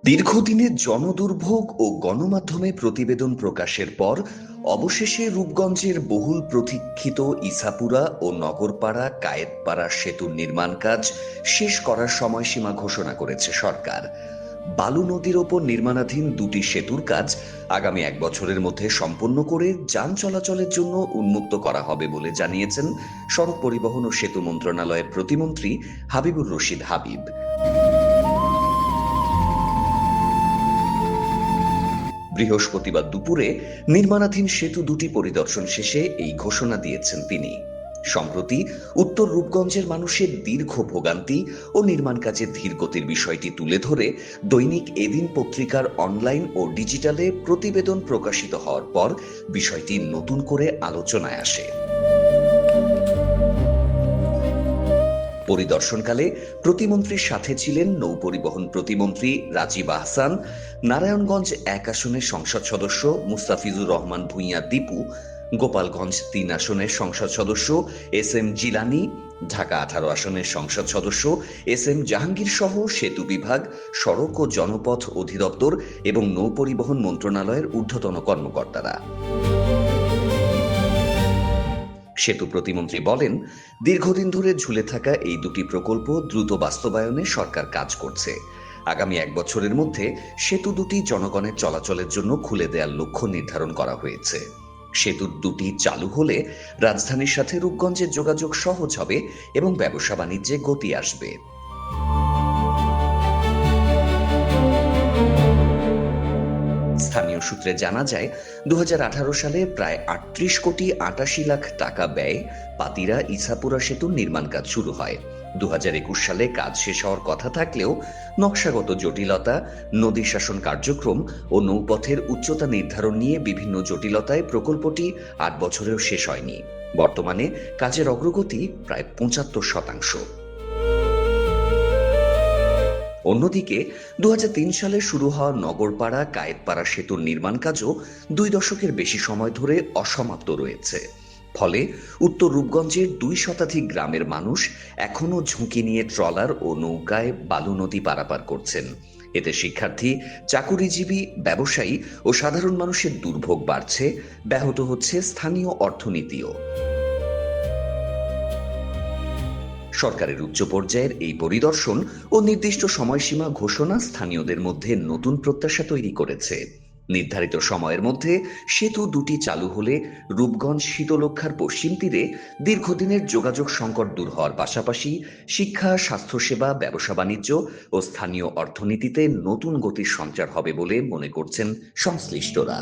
দীর্ঘদিনের জনদুর্ভোগ ও গণমাধ্যমে প্রতিবেদন প্রকাশের পর অবশেষে রূপগঞ্জের বহুল প্রতীক্ষিত ইছাপুরা ও নগরপাড়া কায়েতপাড়া সেতুর নির্মাণ কাজ শেষ করার সময়সীমা ঘোষণা করেছে সরকার। বালু নদীর ওপর নির্মাণাধীন দুটি সেতুর কাজ আগামী 1 বছরের মধ্যে সম্পন্ন করে যান চলাচলের জন্য উন্মুক্ত করা হবে বলে জানিয়েছেন সড়ক পরিবহন ও সেতু মন্ত্রণালয়ের প্রতিমন্ত্রী হাবিবুর রশিদ হাবিব। বৃহস্পতিবার দুপুরে নির্মাণাধীন সেতু দুটি পরিদর্শন শেষে এই ঘোষণা দিয়েছেন তিনি। সম্প্রতি উত্তর রূপগঞ্জের মানুষের দীর্ঘ ভোগান্তি ও নির্মাণ কাজের ধীরগতির বিষয়টি তুলে ধরে দৈনিক এদিন পত্রিকার অনলাইন ও ডিজিটালে প্রতিবেদন প্রকাশিত হওয়ার পর বিষয়টি নতুন করে আলোচনায় আসে। পরিদর্শনকালে প্রতিমন্ত্রীর সাথে ছিলেন নৌপরিবহন প্রতিমন্ত্রী রাজীব আহসান, নারায়ণগঞ্জ 1 আসনের সংসদ সদস্য মুস্তাফিজুর রহমান ভূঁইয়া দীপু, গোপালগঞ্জ 3 আসনের সংসদ সদস্য এস.এম. জিলানী, ঢাকা 18 আসনের সংসদ সদস্য এস.এম. জাহাঙ্গীর সহ সেতু বিভাগ, সড়ক ও জনপথ অধিদপ্তর এবং নৌপরিবহন মন্ত্রণালয়ের ঊর্ধ্বতন কর্মকর্তারা। সেতু প্রতিমন্ত্রী বলেন, দীর্ঘদিন ধরে ঝুলে থাকা এই দুটি প্রকল্প দ্রুত বাস্তবায়নে সরকার কাজ করছে। আগামী 1 বছরের মধ্যে সেতু দুটি জনগণের চলাচলের জন্য খুলে দেওয়ার লক্ষ্য নির্ধারণ করা হয়েছে। সেতু দুটি চালু হলে রাজধানীর সাথে রূপগঞ্জের যোগাযোগ সহজ হবে এবং ব্যবসা বাণিজ্যে গতি আসবে। স্থানীয় সূত্রে জানা যায়, 2018 সালে প্রায় 38 কোটি 88 লাখ টাকা ব্যয়ে পাতিরা ইছাপুরা সেতুর নির্মাণ কাজ শুরু হয়। 2021 সালে কাজ শেষ হওয়ার কথা থাকলেও নকশাগত জটিলতা, নদী শাসন কার্যক্রম ও নৌপথের উচ্চতা নির্ধারণ নিয়ে বিভিন্ন জটিলতায় প্রকল্পটি 8 বছরেও শেষ হয়নি। বর্তমানে কাজের অগ্রগতি প্রায় 75%। অন্যদিকে 2003 সালে শুরু হওয়া নগরপাড়া কায়েতপাড়া সেতুর নির্মাণ কাজও 2 দশকের বেশি সময় ধরে অসমাপ্ত রয়েছে। ফলে উত্তর রূপগঞ্জের 2 শতাধিক গ্রামের মানুষ এখনও ঝুঁকি নিয়ে ট্রলার ও নৌকায় বালু নদী পারাপার করছেন। এতে শিক্ষার্থী, চাকুরিজীবী, ব্যবসায়ী ও সাধারণ মানুষের দুর্ভোগ বাড়ছে, ব্যাহত হচ্ছে স্থানীয় অর্থনীতিও। সরকারের উচ্চ পর্যায়ের এই পরিদর্শন ও নির্দিষ্ট সময়সীমা ঘোষণা স্থানীয়দের মধ্যে নতুন প্রত্যাশা তৈরি করেছে। নির্ধারিত সময়ের মধ্যে সেতু দুটি চালু হলে রূপগঞ্জ শীতলক্ষ্যার পশ্চিম তীরে দীর্ঘদিনের যোগাযোগ সংকট দূর হওয়ার পাশাপাশি শিক্ষা, স্বাস্থ্যসেবা, ব্যবসা বাণিজ্য ও স্থানীয় অর্থনীতিতে নতুন গতির সঞ্চার হবে বলে মনে করছেন সংশ্লিষ্টরা।